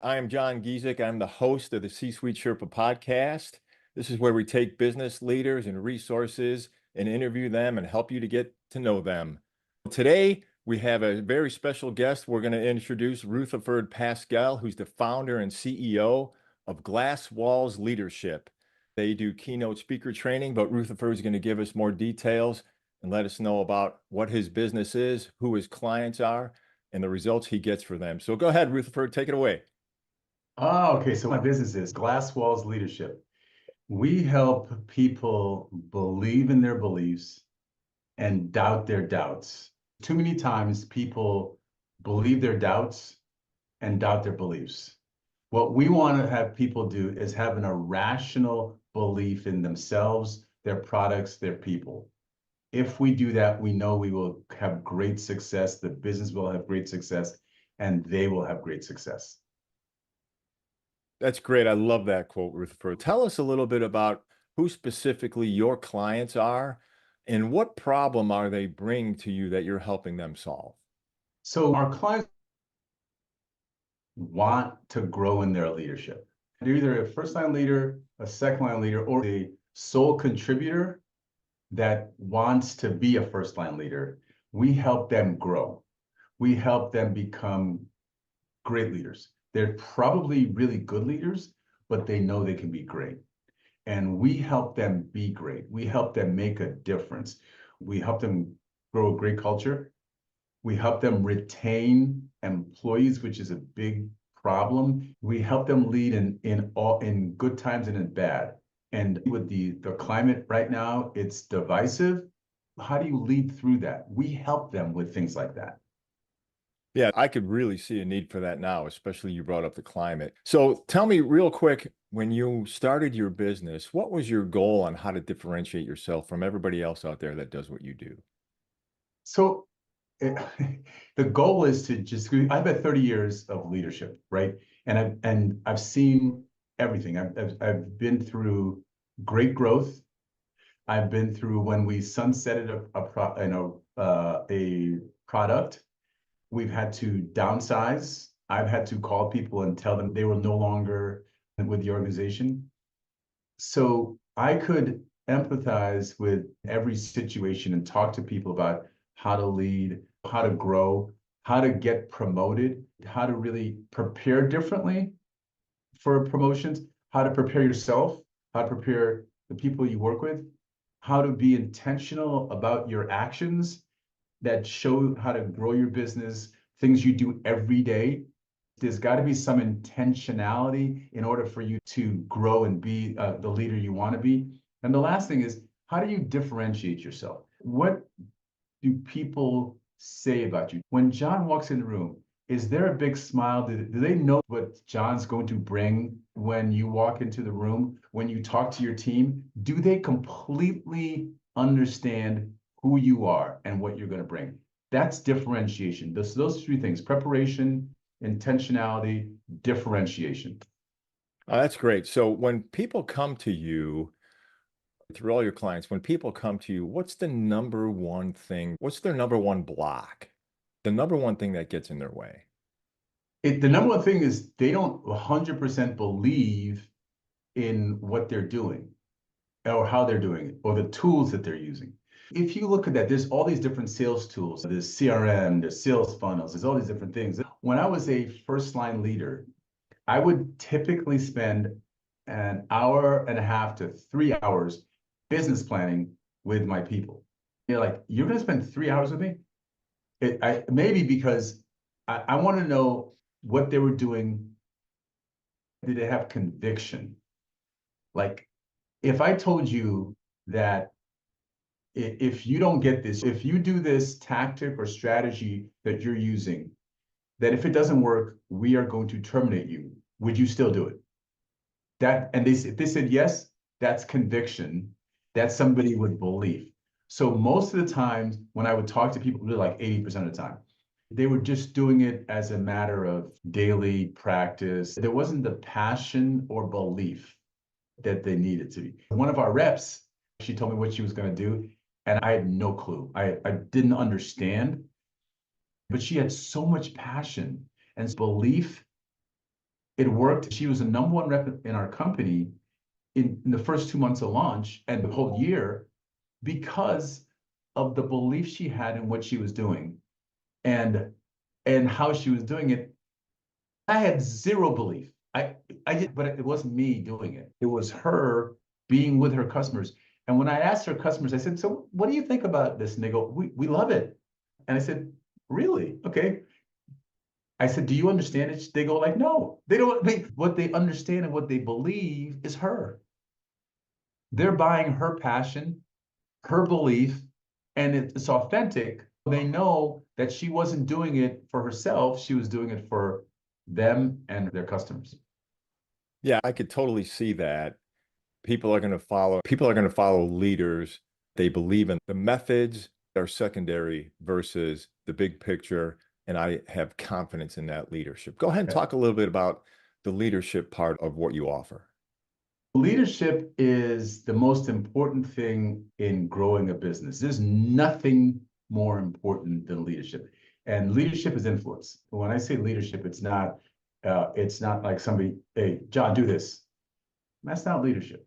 I am John Gezik. I'm the host of the C-Suite Sherpa podcast. This is where we take business leaders and resources and interview them and help you to get to know them. Today, we have a very special guest. We're going to introduce Rutherford Pascal, who's the founder and CEO of Glass Walls Leadership. They do keynote speaker training, but Rutherford is going to give us more details and let us know about what his business is, who his clients are, and the results he gets for them. So go ahead, Rutherford, take it away. Okay. So my business is Glass Walls Leadership. We help people believe in their beliefs and doubt their doubts. Too many times people believe their doubts and doubt their beliefs. What we want to have people do is have an irrational belief in themselves, their products, their people. If we do that, we know we will have great success, the business will have great success, and they will have great success. That's great. I love that quote, Rutherford. Tell us a little bit about who specifically your clients are and what problem are they bringing to you that you're helping them solve? So our clients want to grow in their leadership. They're either a first line leader, a second line leader, or a sole contributor that wants to be a first line leader. We help them grow. We help them become great leaders. They're probably really good leaders, but they know they can be great. And we help them be great. We help them make a difference. We help them grow a great culture. We help them retain employees, which is a big problem. We help them lead in good times and in bad. And with the climate right now, it's divisive. How do you lead through that? We help them with things like that. Yeah, I could really see a need for that now, especially you brought up the climate. So tell me real quick, when you started your business, what was your goal on how to differentiate yourself from everybody else out there that does what you do? So it, the goal is to just, I've had 30 years of leadership, right? And I've seen everything. I've been through great growth. I've been through when we sunsetted a product. We've had to downsize. I've had to call people and tell them they were no longer with the organization. So I could empathize with every situation and talk to people about how to lead, how to grow, how to get promoted, how to really prepare differently for promotions, how to prepare yourself, how to prepare the people you work with, how to be intentional about your actions that show how to grow your business, things you do every day. There's got to be some intentionality in order for you to grow and be the leader you want to be. And the last thing is, how do you differentiate yourself? What do people say about you? When John walks in the room, is there a big smile? Do they know what John's going to bring when you walk into the room, when you talk to your team? Do they completely understand who you are and what you're going to bring? That's differentiation. Those three things: preparation, intentionality, differentiation. Oh, that's great. So when people come to you, through all your clients, when people come to you, what's the number one thing? What's their number one block? The number one thing that gets in their way? The number one thing is they don't 100% believe in what they're doing or how they're doing it or the tools that they're using. If you look at that, there's all these different sales tools. There's CRM, there's sales funnels, there's all these different things. When I was a first line leader, I would typically spend an hour and a half to 3 hours business planning with my people. They're like, you're going to spend 3 hours with me? Maybe because I want to know what they were doing. Did they have conviction? Like, if I told you that if you don't get this, if you do this tactic or strategy that you're using, that if it doesn't work, we are going to terminate you, would you still do it? If they said yes, that's conviction. That's somebody with belief. So most of the times when I would talk to people, really like 80% of the time, they were just doing it as a matter of daily practice. There wasn't the passion or belief that they needed to be. One of our reps, she told me what she was going to do, and I had no clue. I didn't understand, but she had so much passion and belief It worked. She was the number one rep in our company in the first 2 months of launch and the whole year because of the belief she had in what she was doing and how she was doing it. I had zero belief. But it wasn't me doing it. It was her being with her customers. And when I asked her customers, I said, "So what do you think about this?" And they go, "We love it." And I said, "Really? Okay." I said, "Do you understand it?" They go like, "No, they don't." What they understand and what they believe is her. They're buying her passion, her belief, and it's authentic. They know that she wasn't doing it for herself. She was doing it for them and their customers. Yeah, I could totally see that. People are going to follow leaders they believe in. The methods are secondary versus the big picture, and I have confidence in that leadership. Go ahead and Yeah. talk a little bit about the leadership part of what you offer. Leadership is the most important thing in growing a business. There's nothing more important than leadership. And leadership is influence. When I say leadership, it's not like somebody, "Hey, John, do this." That's not leadership.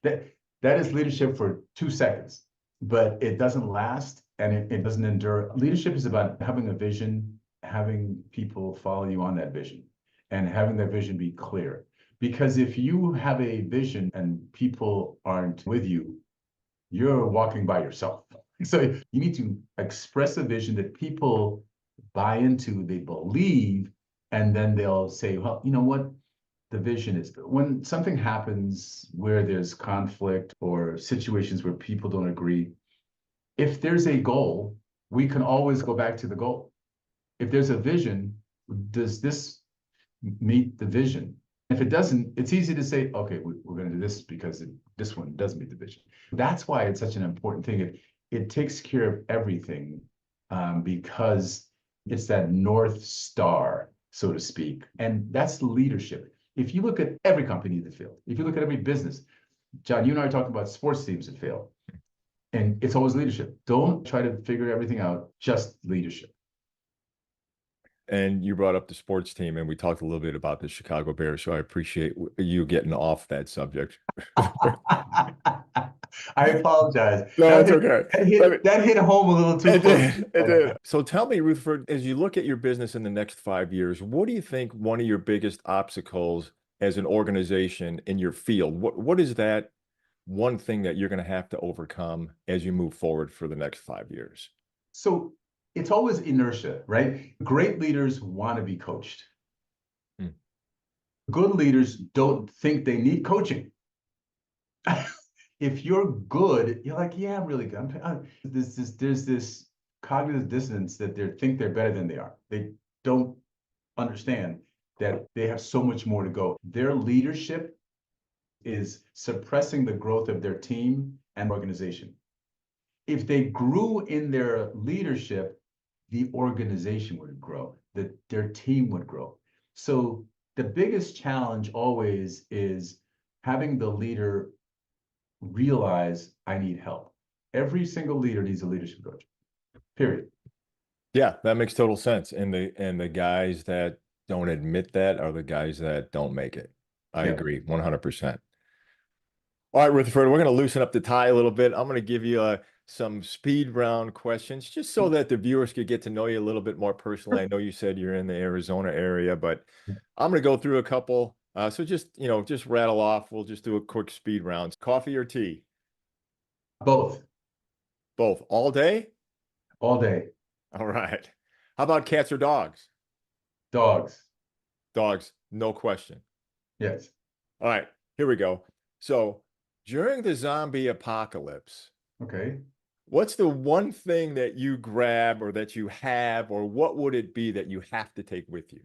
That that is leadership for 2 seconds, but it doesn't last and it doesn't endure. Leadership is about having a vision, having people follow you on that vision, and having that vision be clear. Because if you have a vision and people aren't with you, you're walking by yourself. So you need to express a vision that people buy into, they believe, and then they'll say, "Well, you know what? The vision is." When something happens where there's conflict or situations where people don't agree, if there's a goal, we can always go back to the goal. If there's a vision, does this meet the vision? If it doesn't, it's easy to say, "Okay, we're going to do this because this one does meet the vision." That's why it's such an important thing. It takes care of everything because it's that North Star, so to speak. And that's leadership. If you look at every company that failed, if you look at every business, John, you and I are talking about sports teams that fail, and it's always leadership. Don't try to figure everything out, just leadership. And you brought up the sports team, and we talked a little bit about the Chicago Bears. So I appreciate you getting off that subject. I apologize. No, it's okay. That hit home a little too It close. did. It did. So tell me, Rutherford, as you look at your business in the next 5 years, what do you think one of your biggest obstacles as an organization in your field? What is that one thing that you're going to have to overcome as you move forward for the next 5 years? So it's always inertia, right? Great leaders want to be coached. Hmm. Good leaders don't think they need coaching. If you're good, you're like, "Yeah, I'm really good." There's this cognitive dissonance that they think they're better than they are. They don't understand that they have so much more to go. Their leadership is suppressing the growth of their team and organization. If they grew in their leadership, the organization would grow, that their team would grow. So the biggest challenge always is having the leader realize, "I need help." Every single leader needs a leadership coach, period. Yeah, that makes total sense. And the guys that don't admit that are the guys that don't make it. I Yeah. agree 100%. All right, Rutherford, we're going to loosen up the tie a little bit. I'm going to give you some speed round questions just so that the viewers could get to know you a little bit more personally. I know you said you're in the Arizona area, but I'm going to go through a couple. So just rattle off. We'll just do a quick speed round. Coffee or tea? Both, Both. All day? all day. All right. How about cats or dogs? Dogs, Dogs, no question. yes. All right, here we go. So during the zombie apocalypse, Okay. what's the one thing that you grab or that you have, or what would it be that you have to take with you?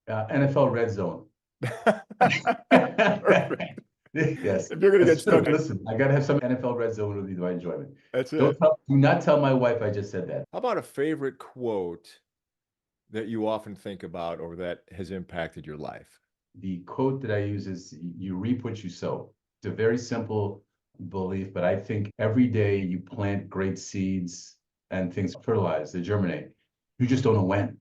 NFL red zone. Perfect. Yes, If you're gonna get that's true. stuck, Listen, I gotta have some NFL red zone with my enjoyment. that's it. Do not tell my wife I just said that. How about a favorite quote that you often think about or that has impacted your life? The quote that I use is, "You reap what you sow." It's a very simple belief, but I think every day you plant great seeds and things fertilize, they germinate. You just don't know when.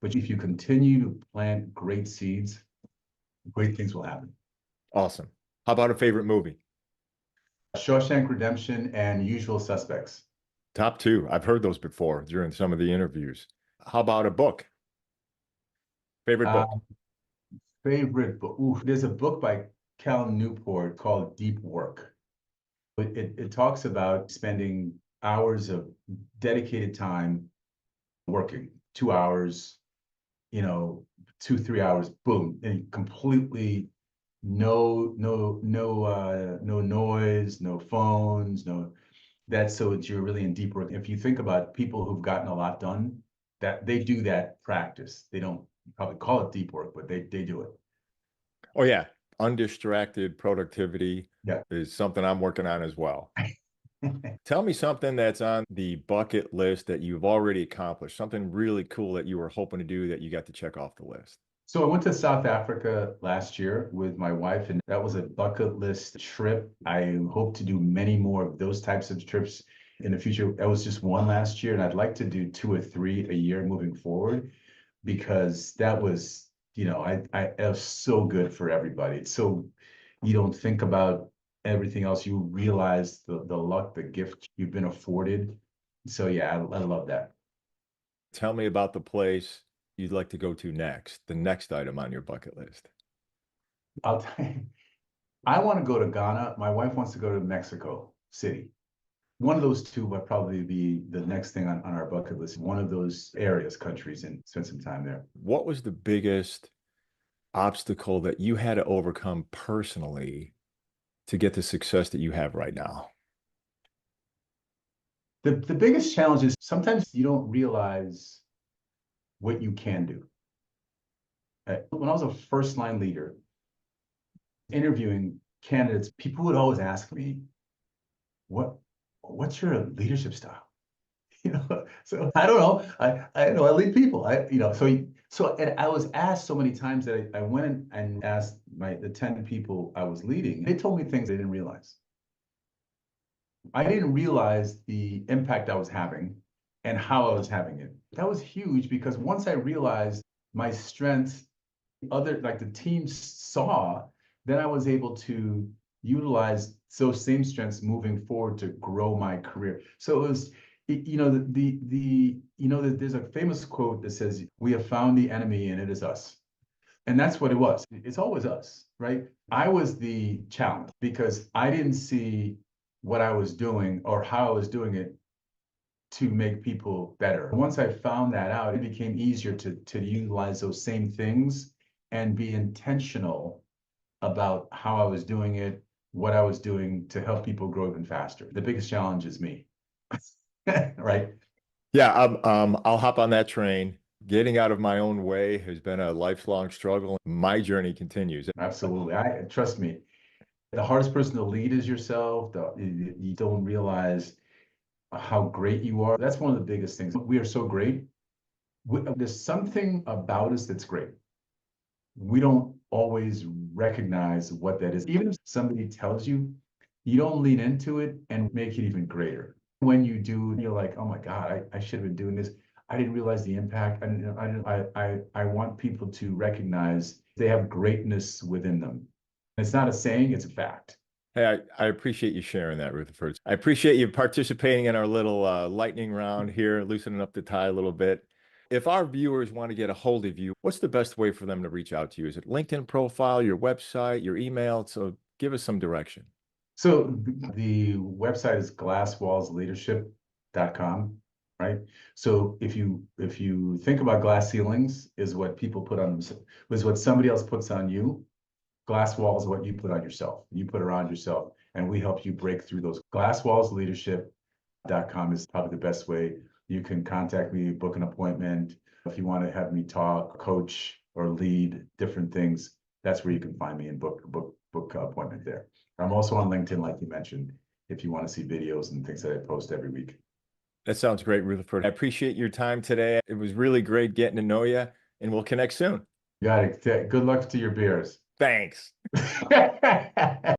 But if you continue to plant great seeds, great things will happen. Awesome. How about a favorite movie? Shawshank Redemption and Usual Suspects. Top two. I've heard those before during some of the interviews. How about a book? Favorite Uh, book? Favorite book. Ooh, there's a book by Cal Newport called Deep Work. It talks about spending hours of dedicated time working, 2 hours, 2, 3 hours, boom, and completely no noise, no phones, no that's so it's you're really in deep work. If you think about people who've gotten a lot done, that they do that practice. They don't probably call it deep work, but they do it. Oh, yeah. Undistracted productivity Yeah. is something I'm working on as well. Tell me something that's on the bucket list that you've already accomplished, something really cool that you were hoping to do that you got to check off the list. So I went to South Africa last year with my wife, and that was a bucket list trip. I hope to do many more of those types of trips in the future. That was just one last year, and I'd like to do two or three a year moving forward because that was, it was so good for everybody. It's so you don't think about everything else. You realize the luck, the gift you've been afforded. So yeah, I love that. Tell me about the place you'd like to go to next, the next item on your bucket list. I'll tell you, I want to go to Ghana. My wife wants to go to Mexico City. One of those two would probably be the next thing on our bucket list. One of those areas, countries, and spend some time there. What was the biggest obstacle that you had to overcome personally to get the success that you have right now? The biggest challenge is sometimes you don't realize what you can do. When I was a first line leader, interviewing candidates, people would always ask me, "What, what's your leadership style?" So I don't know. I know I lead people. And I was asked so many times that I went and asked the 10 people I was leading. They told me things they didn't realize. I didn't realize the impact I was having and how I was having it. That was huge because once I realized my strengths, other like the team saw, then I was able to utilize those same strengths moving forward to grow my career. So it was, that there's a famous quote that says, "We have found the enemy and it is us." And that's what it was. It's always us, right? I was the challenge because I didn't see what I was doing or how I was doing it to make people better. Once I found that out, it became easier to utilize those same things and be intentional about how I was doing it, what I was doing to help people grow even faster. The biggest challenge is me, right? Yeah, I'll hop on that train. Getting out of my own way has been a lifelong struggle. My journey continues. Absolutely. I trust me. The hardest person to lead is yourself. You don't realize how great you are. That's one of the biggest things. We are so great. There's something about us that's great. We don't always recognize what that is. Even if somebody tells you, you don't lean into it and make it even greater. When you do, you're like, oh my God, I should have been doing this. I didn't realize the impact. I want people to recognize they have greatness within them. It's not a saying, it's a fact. Hey, I appreciate you sharing that, Rutherford. I appreciate you participating in our little lightning round here, loosening up the tie a little bit. If our viewers want to get a hold of you, what's the best way for them to reach out to you? Is it LinkedIn profile, your website, your email? So give us some direction. So the website is glasswallsleadership.com, right? So if you think about glass ceilings is what people put on themselves, was what somebody else puts on you. Glass walls is what you put on yourself. You put around yourself, and we help you break through those. Glasswallsleadership.com is probably the best way. You can contact me, book an appointment. If you want to have me talk, coach, or lead different things, that's where you can find me and book appointment there. I'm also on LinkedIn, like you mentioned, if you want to see videos and things that I post every week. That sounds great, Rutherford. I appreciate your time today. It was really great getting to know you, and we'll connect soon. Got it. Good luck to your beers. Thanks.